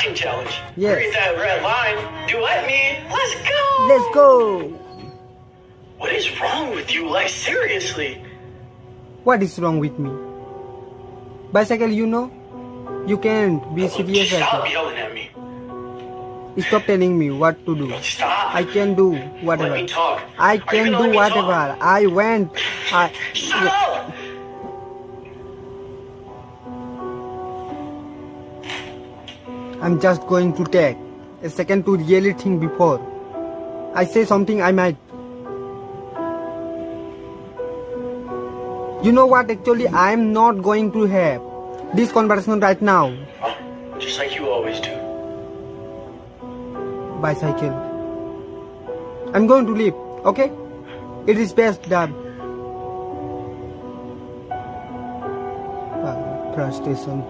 acting challenge. Yes. Read that red line. Duet me. Let's go. Let's go. What is wrong with you? Like, seriously. What is wrong with me? Bicycle, you know? You can't be serious like Stop that. yelling at me. Stop telling me what to do. Stop. I can do whatever. Let me talk. I Are you can gonna do let me whatever. talk? I went. Shut up. I'm just going to take a second to really think before I say something I might. You know what? Actually, I'm not going to have this conversation right now. Just like you always do. Bicycle. I'm going to leave. Okay? It is best that. Frustration.